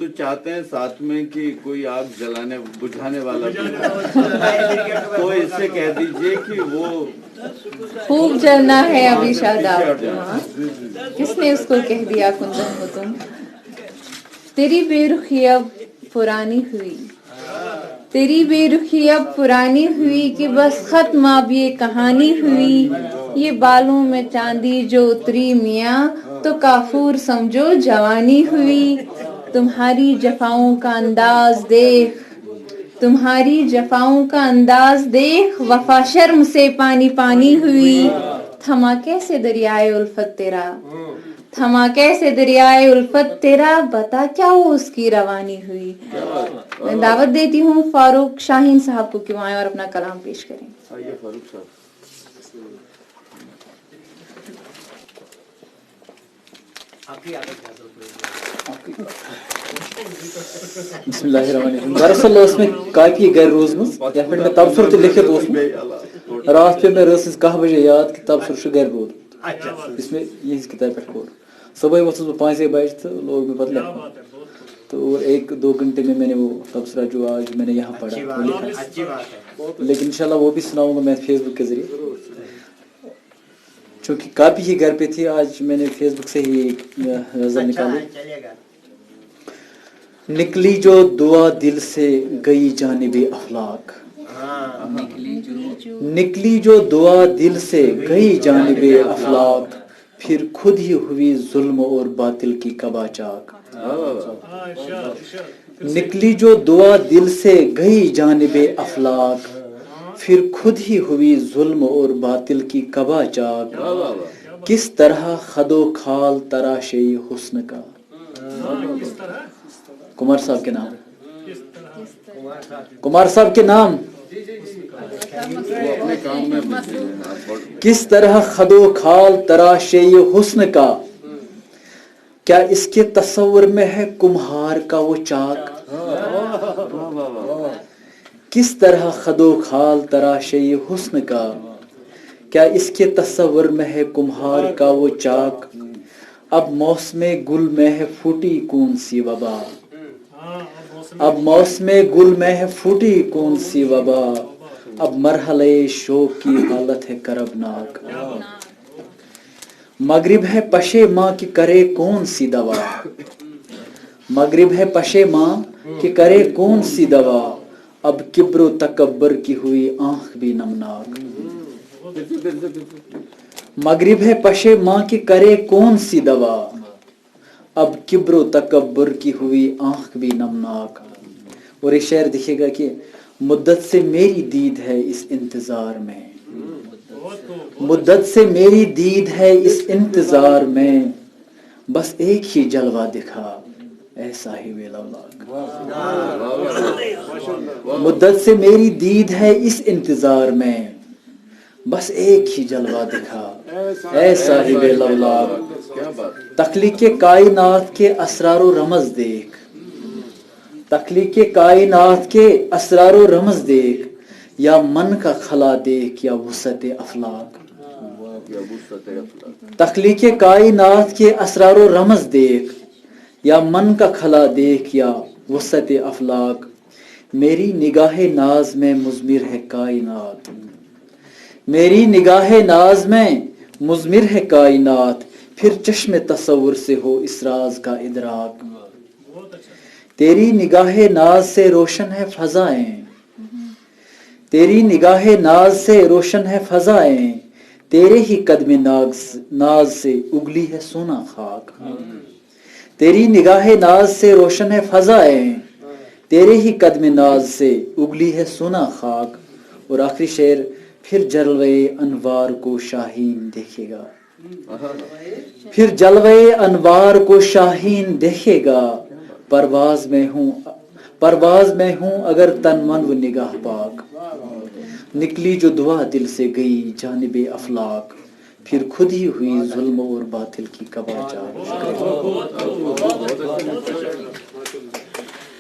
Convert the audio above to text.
تو چاہتے ہیں ساتھ میں کہ کوئی آگ جلانے بجھانے والا تو اس سے کہہ دیجئے کہ وہ خوب جلنا ہے ابھی شاداب. کس نے اس کو کہہ دیا کنزن ہو تم؟ تیری بے رخی اب پرانی ہوئی، تیری بے رخی اب پرانی ہوئی کہ بس ختم اب یہ کہانی ہوئی. یہ بالوں میں چاندی جو اتری میاں تو کافور سمجھو جوانی ہوئی. تمہاری جفاؤں کا انداز دیکھ، تمہاری جفاؤں کا انداز دیکھ، وفا شرم سے پانی پانی ہوئی. تھما کیسے دریائے الفت تیرا، تھما کیسے دریائے الفت تیرا، بتا کیا وہ اس کی روانی ہوئی. میں دعوت دیتی ہوں فاروق شاہین صاحب کو کہ وہ آئیں اور اپنا کلام پیش کریں. فاروق صاحب. بسم اللہ الرحمن الرحیم. دراصل اس میں کاپی گھر روزمز یتھ پہ تبصر تہ لکھت اوس رات پہ میں رس 10 بجے یاد کہ تبصر گھر روٗد اس میں یہز کتاب پہ کور. صبح ووتھس بہ 5 بجے تو لوگ میں پتہ لکھنا تو 1-2 گھنٹے میں نے وہ تبصرہ جو آج میں نے یہاں پڑھا وہ لکھا. لیکن انشاءاللہ وہ بھی سناؤں گا میں فیس بک کے ذریعے، چونکہ کاپی ہی گھر پہ تھی. آج میں نے فیس بک سے ہی ایک نظر نکالی. نکلی جو دعا دل سے گئی جانب افلاک، نکلی جو دعا دل سے گئی جانب افلاک، پھر خود ہی ہوئی ظلم اور باطل کی قبا چاک. نکلی جو دعا دل سے گئی جانب افلاک، پھر خود ہی ہوئی ظلم اور باطل کی قبا چاک. کس طرح خد و خال تراشے حسن کا. کمار صاحب کے نام، کمار صاحب کے نام. کس طرح خد و خال تراشے حسن کا، کیا اس کے تصور میں ہے کمہار کا وہ چاک. کس طرح خد و خال تراشے حسن کا، کیا اس کے تصور میں ہے کمہار کا وہ چاک. اب موسم گل میں ہے پھوٹی کون سی وبا، اب موسم گل میں ہے پھوٹی کون سی وبا، اب مرحلے شوق کی حالت ہے کربناک. مغرب ہے پشے ماں کہ کرے کون سی دوا، مغرب ہے پشے ماں کہ کرے کون سی دوا، اب کبر و تکبر کی ہوئی آنکھ بھی نمناک. مغرب ہے پشے ماں کہ کرے کون سی دوا، اب کبر و تکبر کی ہوئی آنکھ بھی نمناک. اور یہ شعر دیکھیے گا کہ مدت سے میری دید ہے اس انتظار میں، مدت سے میری دید ہے اس انتظار میں، بس ایک ہی جلوہ دکھا اے صاحب لولاک. مدت سے میری دید ہے اس انتظار میں، بس ایک ہی جلوہ دکھا اے صاحب لولاک. تخلیق کائنات کے اسرار و رمز دیکھ، تخلیق کائنات کے اسرار و رمز دیکھ، یا من کا خلا دیکھ یا وسعت افلاک. تخلیق کائنات کے اسرار و رمز دیکھ، یا من کا خلا دیکھ یا وسعت افلاک. میری نگاہ ناز میں مضمر ہے کائنات، میری نگاہ ناز میں مضمر ہے کائنات، پھر چشم تصور سے ہو اس راز کا ادراک. تیری نگاہ ناز سے روشن ہے فضائیں، تیری نگاہ ناز سے روشن ہے فضائیں، تیرے ہی قدم ناز سے اگلی ہے سونا خاک. تیری نگاہ ناز سے روشن ہے فضائیں، تیرے ہی قدم ناز سے اگلی ہے سونا خاک. اور آخری شعر، پھر جلوے انوار کو شاہین دیکھے گا، پھر جلوے انوار کو شاہین دیکھے گا، پرواز میں ہوں، پرواز میں ہوں اگر تن من و نگاہ پاک. نکلی جو دعا دل سے گئی جانب افلاک، پھر خود ہی ہوئی ظلم اور باطل کی قبا چاک.